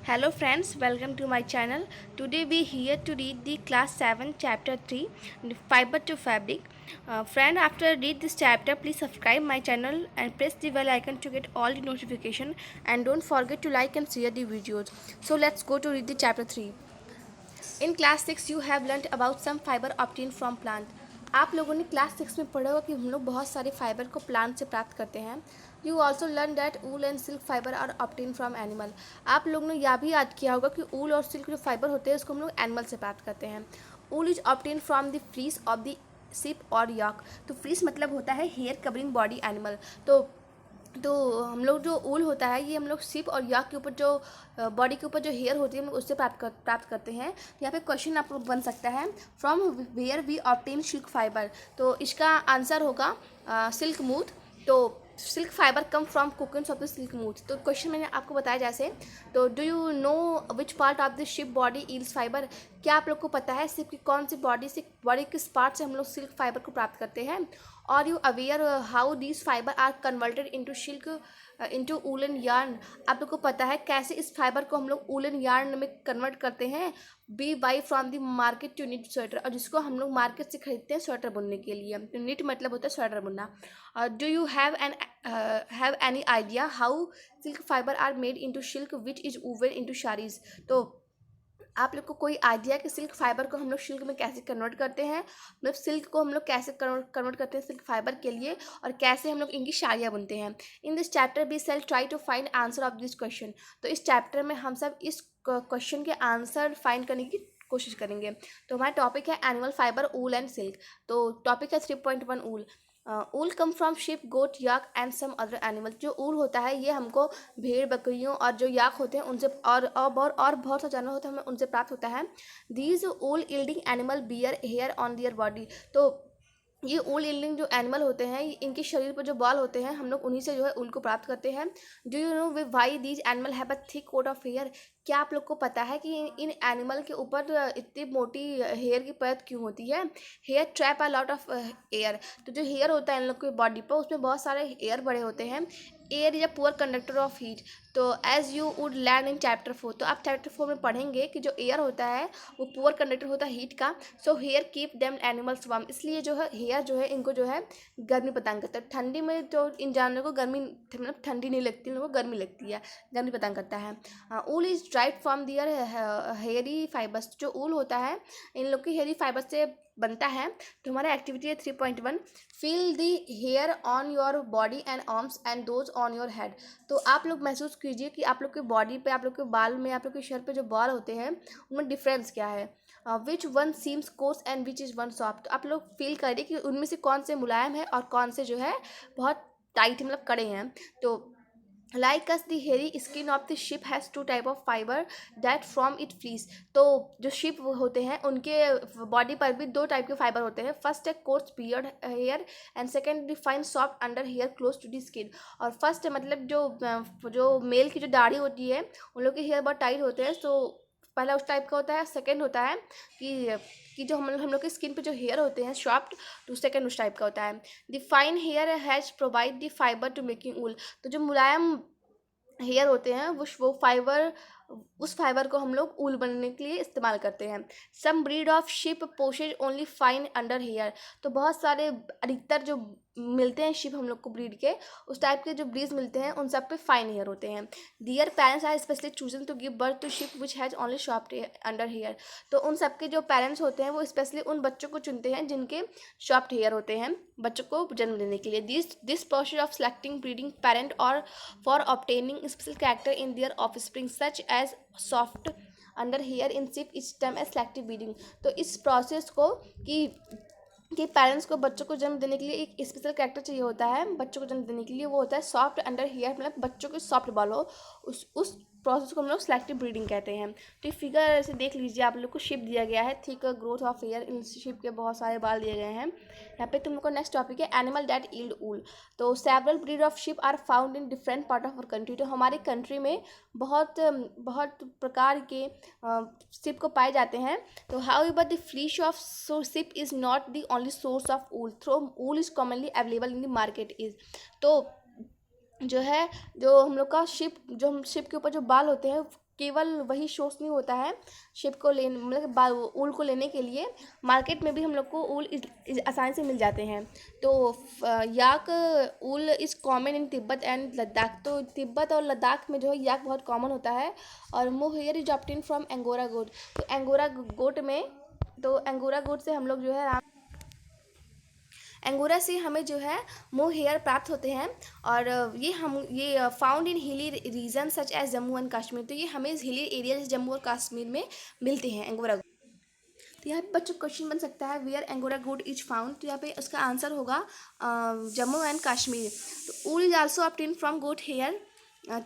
Hello friends, welcome to my channel. Today we here to read the class 7 chapter 3 fiber to fabric. Friend, after read this chapter please subscribe my channel and press the bell icon to get all the notification, and don't forget to like and share the videos. So let's go to read the chapter 3. In class 6 you have learn about some fibre obtain from plant. आप लोगों ने class 6 में पढ़ा होगा कि हम लोग बहुत सारे फाइबर को प्लांट से प्राप्त करते हैं. You also learn that wool and silk fibre are obtain from animal. आप लोगों ने यह भी याद किया होगा कि ऊल और सिल्क जो फाइबर होते हैं उसको हम लोग एनिमल से प्राप्त करते हैं. Wool is obtain from the fleece of the sheep और यॉक. तो फ्लीस मतलब होता है हेयर कवरिंग बॉडी एनिमल. तो हम लोग जो ऊल होता है ये हम लोग सिप और याक के ऊपर जो बॉडी के ऊपर जो हेयर होती है हम लोग उससे प्राप्त करते हैं. यहाँ पे क्वेश्चन आपको बन सकता है from where we obtain silk fibre. तो इसका आंसर होगा सिल्क मूथ. तो silk fibre come from cocoons of the silk moth. तो क्वेश्चन मैंने आपको बताया जैसे, तो do you know which part of the sheep body yields fibre. क्या आप लोग को पता है सिप की कौन सी बॉडी किस पार्ट से हम लोग सिल्क फाइबर को प्राप्त करते हैं. और you aware how these fibre are converted into silk into woollen yarn. आप लोग को पता है कैसे इस फाइबर को हम लोग ऊलन यार्न में कन्वर्ट करते हैं. We buy from the market to knit sweater. और जिसको हम लोग मार्केट से खरीदते हैं स्वेटर बुनने के लिए. तो निट मतलब होता है स्वेटर बुनना. Do you have any idea how silk fibre are made into silk which is woven into saris. तो आप लोग को कोई आइडिया कि सिल्क फाइबर को हम लोग सिल्क में कैसे कन्वर्ट करते हैं, मतलब सिल्क को हम लोग कैसे कन्वर्ट करते हैं सिल्क फाइबर के लिए, और कैसे हम लोग इनकी साड़ियाँ बुनते हैं. In this chapter we shall try to find answer of this question. तो इस चैप्टर में हम सब इस क्वेश्चन के आंसर फाइंड करने की कोशिश करेंगे. तो हमारा टॉपिक है animal fibre wool and silk. तो टॉपिक है 3.1 wool. Wool come from sheep goat yak and some other animal. जो ऊल होता है ये हमको भेड़ बकरियों और जो याक होते हैं उनसे और बहुत सा जानवर होता है हमें उनसे प्राप्त होता है. These wool yielding animal bear hair on their body. तो ये ऊल यील्डिंग जो एनिमल होते हैं इनके शरीर पर जो बाल होते हैं हम लोग उन्हीं से जो है ऊल को प्राप्त करते हैं. Do you know why these animal have a thick coat of hair. क्या आप लोग को पता है कि इन एनिमल के ऊपर इतनी मोटी हेयर की परत क्यों होती है. Hair trap a lot of air. तो जो हेयर होता है इन लोग की बॉडी पर उसमें बहुत सारे एयर बड़े होते हैं. Air is a poor conductor of heat. तो as you would learn in chapter 4. तो आप चैप्टर 4 में पढ़ेंगे कि जो एयर होता है वो पुअर कंडक्टर होता है हीट का. So here keep them animals warm. इसलिए जो है हेयर जो है इनको जो है गर्मी प्रदान करता है. ठंडी में जो इन जानवरों को गर्मी मतलब ठंडी नहीं लगती, इन लोगों को गर्मी लगती है, गर्मी प्रदान करता है. Wool is derived from their hairy fibres. जो ऊल होता है इन लोग की हेयरी फाइबर से बनता है. तो हमारा एक्टिविटी है 3.1 feel the hair on your body and arms and those on your head. तो आप लोग महसूस कीजिए कि आप लोग के बॉडी पे, आप लोग के बाल में, आप लोग के सर पे जो बाल होते हैं उनमें डिफरेंस क्या है. Which one seems course and which is one soft. आप लोग फील करिए कि उनमें से कौन से मुलायम है और कौन से जो है बहुत टाइट मतलब कड़े हैं. तो like us the hairy skin of the ship has two type of fiber that from it fleece. तो जो शिप होते हैं उनके बॉडी पर भी दो टाइप के फाइबर होते हैं. फर्स्ट है coarse beard hair and second the fine soft under hair close to the skin. और फर्स्ट मतलब जो मेल की जो दाढ़ी होती है उन लोग के हेयर बहुत टाइट होते हैं. तो पहला उस टाइप का होता है. सेकेंड होता है कि जो हम लोग की स्किन पे जो हेयर होते हैं सॉफ्ट, तो सेकेंड उस टाइप का होता है. The fine hair has provide the fibre to making wool. तो जो मुलायम हेयर होते हैं वो फाइबर, उस फाइबर को हम लोग ऊल बनने के लिए इस्तेमाल करते हैं. Some breed of sheep possess only fine under hair. तो बहुत सारे अधिकतर जो मिलते हैं शिप हम लोग को ब्रीड के, उस टाइप के जो ब्रीड्स मिलते हैं उन सब पे फाइन हेयर होते हैं. Their parents are specially chosen to give birth to sheep which has only soft under hair. तो उन सबके जो पेरेंट्स होते हैं वो स्पेशली उन बच्चों को चुनते हैं जिनके सॉफ्ट हेयर होते हैं बच्चों को जन्म देने के लिए. This process of selecting breeding parent और for obtaining special character in their offspring such as soft under hair in sheep is term as selective breeding. तो इस प्रोसेस को कि पेरेंट्स को बच्चों को जन्म देने के लिए एक स्पेशल कैरेक्टर चाहिए होता है बच्चों को जन्म देने के लिए, वो होता है सॉफ्ट अंडर हेयर, मतलब बच्चों के सॉफ्ट बाल हो. उस प्रोसेस को हम लोग सेलेक्टिव ब्रीडिंग कहते हैं. तो ये फिगर ऐसे देख लीजिए, आप लोग को शिप दिया गया है, thick growth of hair, in sheep के बहुत सारे बाल दिए गए हैं. यहाँ पे तुम लोग को नेक्स्ट टॉपिक है एनिमल दैट यील्ड ऊल. तो several breed of sheep are found in different part of our country. तो हमारे कंट्री में बहुत बहुत प्रकार के शिप को पाए जाते हैं. तो however the fleece of sheep is not the only source of wool, though wool is commonly available in the market is. तो जो है जो हम लोग का शिप के ऊपर जो बाल होते हैं केवल वही सोर्स नहीं होता है शिप को लेने, मतलब ऊल को लेने के लिए मार्केट में भी हम लोग को ऊल आसानी से मिल जाते हैं। तो yak wool is common in Tibet and Ladakh. तो तिब्बत और लद्दाख में जो है याक बहुत कॉमन होता है। और mohair is obtain from angora goat. तो एंगोरा गोट में, तो एंगोरा गोट से हम लोग जो है एंगोरा से हमें जो है मोहेयर प्राप्त होते हैं। और ये found in hilly region such as Jammu and Kashmir. तो ये हमें हिली एरिया जैसे जम्मू और कश्मीर में मिलते हैं एंगोरा। तो यहाँ पे बच्चों क्वेश्चन बन सकता है where angora goat is found. तो यहाँ पे उसका आंसर होगा जम्मू एंड कश्मीर। तो wool is also obtain from goat hair.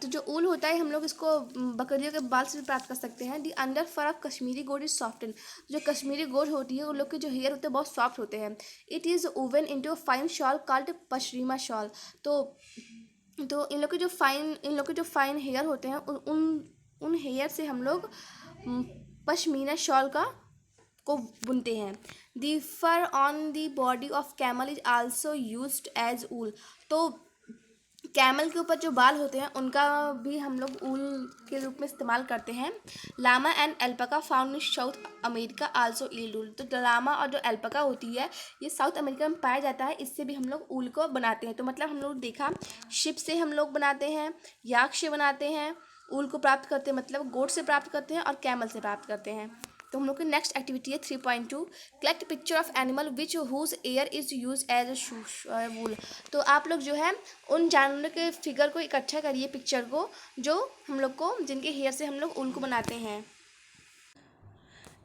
तो जो ऊल होता है हम लोग इसको बकरियों के बाल से भी प्राप्त कर सकते हैं। The under fur of Kashmiri goat is soften. जो कश्मीरी गोट होती है उन लोग के जो हेयर होते हैं बहुत सॉफ्ट होते हैं। It is woven into fine shawl called pashmina shawl. तो इन लोग के जो फाइन हेयर होते हैं उन हेयर से हम लोग पश्मीना शॉल को बुनते हैं। The fur on the body of camel is also used as wool. तो कैमल के ऊपर जो बाल होते हैं उनका भी हम लोग ऊल के रूप में इस्तेमाल करते हैं। Llama and alpaca found in South America also yield wool. तो लामा और जो एल्पका होती है ये साउथ अमेरिका में पाया जाता है, इससे भी हम लोग ऊल को बनाते हैं। तो मतलब हम लोग देखा शिप से हम लोग बनाते हैं, याक से बनाते हैं, ऊल को प्राप्त करते हैं मतलब गोट से प्राप्त करते हैं और कैमल से प्राप्त करते हैं। तो हम लोग की नेक्स्ट एक्टिविटी है 3.2 collect picture of animal which whose hair is use as wool. तो आप लोग जो है उन जानवरों के फिगर को इकट्ठा करिए, पिक्चर को जो हम लोग को जिनके हेयर से हम लोग ऊल को बनाते हैं।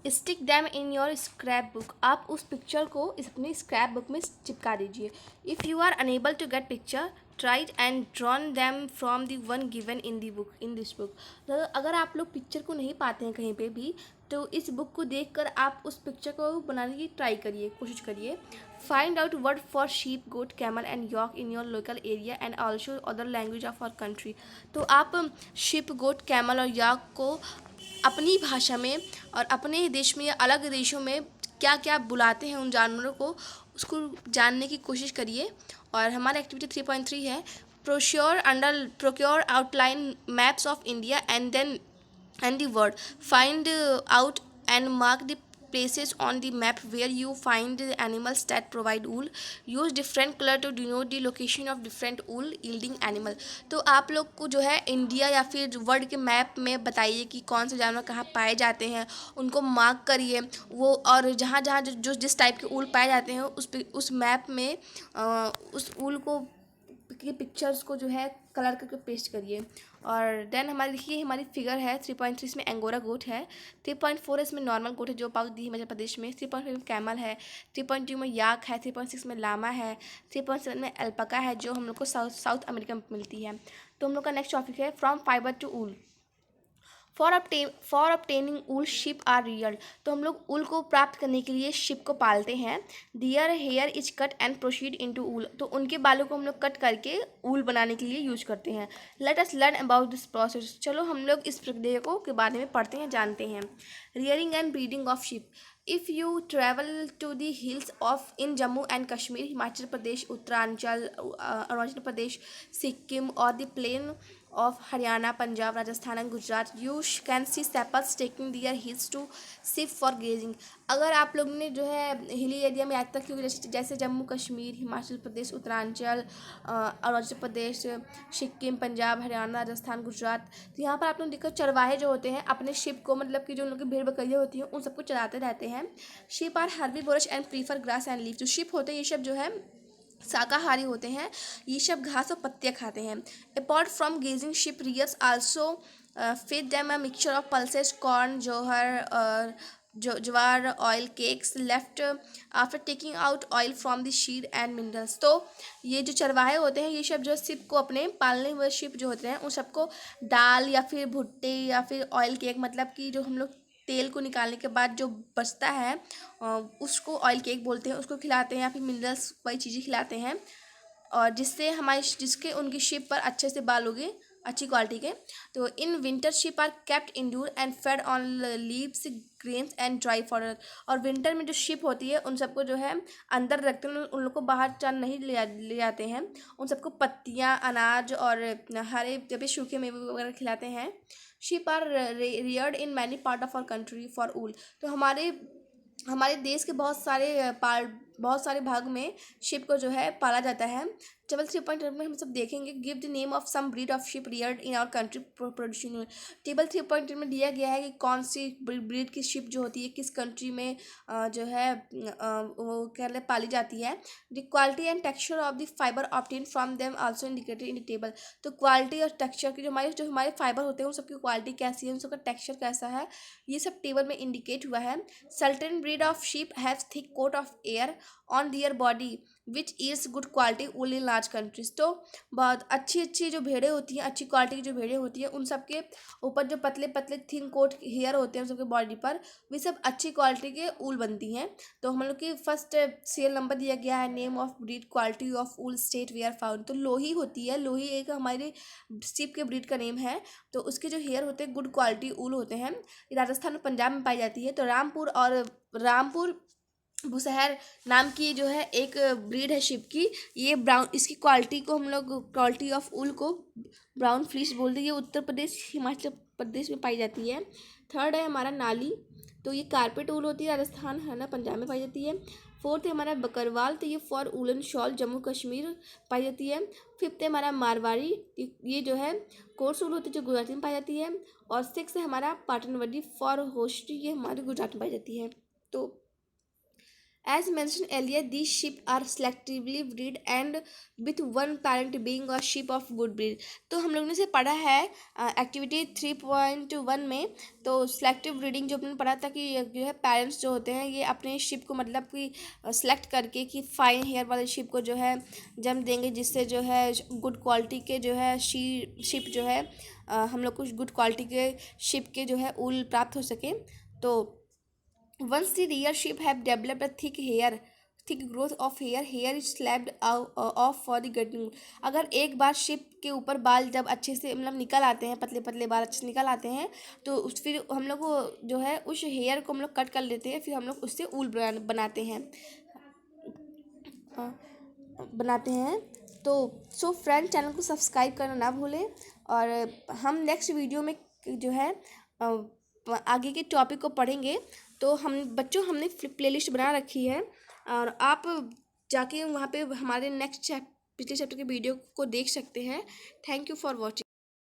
Stick them in your scrap book. आप उस पिक्चर को अपनी स्क्रैप बुक में चिपका दीजिए। If you are unable to get picture tried and drawn them from the one given in this book. तो अगर आप लोग पिक्चर को नहीं पाते हैं कहीं पे भी तो इस बुक को देखकर आप उस पिक्चर को बनाने की ट्राई करिए, कोशिश करिए। Find out word for sheep goat camel and yak in your local area and also other language of our country. तो आप शिप गोट कैमल और यॉक को अपनी भाषा में और अपने देश में या अलग देशों में क्या क्या बुलाते हैं उन जानवरों को, उसको जानने की कोशिश करिए। और हमारा एक्टिविटी 3.3 है procure outline maps of India and the word. Find out and mark the places on the map where you find the animals that provide wool. Use different color to denote the location of different wool yielding animal. तो आप लोग को जो है India या फिर world के map में बताइए कि कौन से जानवर कहाँ पाए जाते हैं, उनको मार्क करिए वो, और जहाँ जहाँ जो जिस टाइप के ऊल पाए जाते हैं उस मैप में उस ऊल को के पिक्चर्स को जो है कलर करके पेस्ट करिए। और देन हमारी देखिए हमारी फिगर है 3.3 इसमें एंगोरा गोट है, 3.4 इसमें नॉर्मल गोट है जो पाउस दी मध्य प्रदेश में, 3.5 में कैमल है, 3.2 में याक है, 3.6 में लामा है, 3.7 में एल्पका है जो हम लोग को साउथ अमेरिका में मिलती है। तो हम लोग का नेक्स्ट टॉपिक है from fibre to wool. For obtaining wool sheep are reared. तो हम लोग ऊल को प्राप्त करने के लिए शिप को पालते हैं। Their hair is cut and proceed into wool. तो उनके बालों को हम लोग कट करके ऊल बनाने के लिए यूज करते हैं। Let us learn about this process. चलो हम लोग इस प्रक्रिया को के बारे में पढ़ते हैं, जानते हैं। Rearing and breeding of sheep. If you travel to the hills of in Jammu and Kashmir, Himachal Pradesh, Uttaranchal, Arunachal Pradesh, Sikkim और the plain of Haryana, Punjab, Rajasthan and Gujarat, you can see shepherds taking their heels to sheep for grazing। अगर आप लोग ने जो है hilly area में आज तक क्योंकि जैसे जम्मू कश्मीर, हिमाचल प्रदेश, उत्तरांचल, अरुणाचल प्रदेश, सिक्किम, पंजाब, हरियाणा, राजस्थान, गुजरात, तो यहाँ पर आप लोग देखो चरवाहे जो होते हैं अपने शिप को, मतलब कि जो उन लोग की भेड़ बकरियाँ होती हैं उन सबको चराते रहते हैं। Sheep are herbivorous and prefer grass and leaf. जो शिप होते हैं ये सब जो है शाकाहारी होते हैं, ये सब घास और पत्तियाँ खाते हैं। Apart from grazing sheep rearers also feed them a mixture of pulses corn जोहर jowar oil cakes left after taking out oil from the seed and minerals. तो ये जो चरवाहे होते हैं ये सब जो शिप को अपने पालने हुए शिप जो होते हैं उन सबको दाल या फिर भुट्टे या फिर ऑयल केक, मतलब कि जो हम लोग तेल को निकालने के बाद जो बचता है उसको ऑयल केक बोलते हैं, उसको खिलाते हैं या फिर मिनरल्स वाली चीज़ें खिलाते हैं, और जिससे जिसके उनकी शिप पर अच्छे से बाल उगे अच्छी क्वालिटी के। तो in winter sheep are kept indoor and fed on leaves grains and dry fodder. और विंटर में जो शिप होती है उन सबको जो है अंदर रखते हैं, उन लोग को बाहर चार नहीं ले जाते हैं, उन सबको पत्तियाँ, अनाज और हरे जब सूखे मेवे वगैरह खिलाते हैं। Sheep are reared in many part of our country for wool. तो हमारे हमारे देश के बहुत सारे भाग में शिप को जो है पाला जाता है। टेबल 3.1 में हम सब देखेंगे give the name of some breed of sheep reared in our country producing. Table 3.1 में दिया गया है कि कौन सी ब्रीड की शिप जो होती है किस कंट्री में जो है वो क्या कहते पाली जाती है। The quality and texture of the fibre obtain from them also indicated in the table. तो क्वालिटी और टेक्सचर की जो हमारे फाइबर होते हैं उन सबकी क्वालिटी कैसी है, उन सबका टेक्सचर कैसा है, ये सब टेबल में इंडिकेट हुआ है। Certain breed of sheep have thick coat of hair on their body which is good quality wool in large countries. तो बहुत अच्छी जो भेड़ें होती हैं, अच्छी क्वालिटी की जो भेड़ें होती हैं उन सब के ऊपर जो पतले पतले थिन कोट हेयर होते हैं उन सबके बॉडी पर, वे सब अच्छी क्वालिटी के ऊल बनती हैं। तो हम लोग की फर्स्ट सीरियल नंबर दिया गया है name of breed quality of wool state we are found. तो लोही होती है, लोही एक हमारी शिप के ब्रीड का नेम है। तो उसके जो हेयर होते हैं गुड क्वालिटी ऊल होते हैं। राजस्थान और पंजाब में पाई जाती है। तो रामपुर बुशहर नाम की जो है एक ब्रीड है शिप की, ये ब्राउन, इसकी क्वालिटी को हम लोग क्वालिटी ऑफ ऊल को ब्राउन फ्लीस बोलते हैं। ये उत्तर प्रदेश हिमाचल प्रदेश में पाई जाती है। थर्ड है हमारा नाली, तो ये कारपेट ऊल होती है, राजस्थान है ना पंजाब में पाई जाती है। फोर्थ है हमारा बकरवाल, तो ये for woollen shawl Jammu Kashmir पाई जाती है। फिफ्थ है हमारा मारवाड़ी, ये जो है कोर्स ऊल होती है जो गुजरात में पाई जाती है। और सिक्स है हमारा पाटनवडी फॉर होस्टी, ये हमारे गुजरात में पाई जाती है। तो as mentioned earlier, these sheep are selectively bred and with one parent being a sheep of good breed। तो हम लोगों ने से पढ़ा है एक्टिविटी 3.1 में। तो सेलेक्टिव ब्रीडिंग जो हमने पढ़ा था कि जो है पेरेंट्स जो होते हैं ये अपने शिप को मतलब कि सेलेक्ट करके कि फाइन हेयर वाले शिप को जो है जन्म देंगे, जिससे जो है गुड क्वालिटी के जो है शिप जो है हम लोग को गुड क्वालिटी के शिप के जो है ऊल प्राप्त हो सके। तो once the rear sheep have developed a thick growth of hair is slapped off for the gutting। अगर एक बार शिप के ऊपर बाल जब अच्छे से मतलब निकल आते हैं, पतले पतले बाल अच्छे से निकल आते हैं, तो फिर हम लोग को जो है उस हेयर को हम लोग कट कर लेते हैं, फिर हम लोग उससे ऊल बनाते हैं। तो सो फ्रेंड, चैनल को सब्सक्राइब करना ना भूलें। और हम नेक्स्ट वीडियो में जो है आगे के टॉपिक को पढ़ेंगे। तो हमने प्लेलिस्ट बना रखी है और आप जाके वहाँ पे हमारे पिछले चैप्टर के वीडियो को देख सकते हैं। Thank you for watching.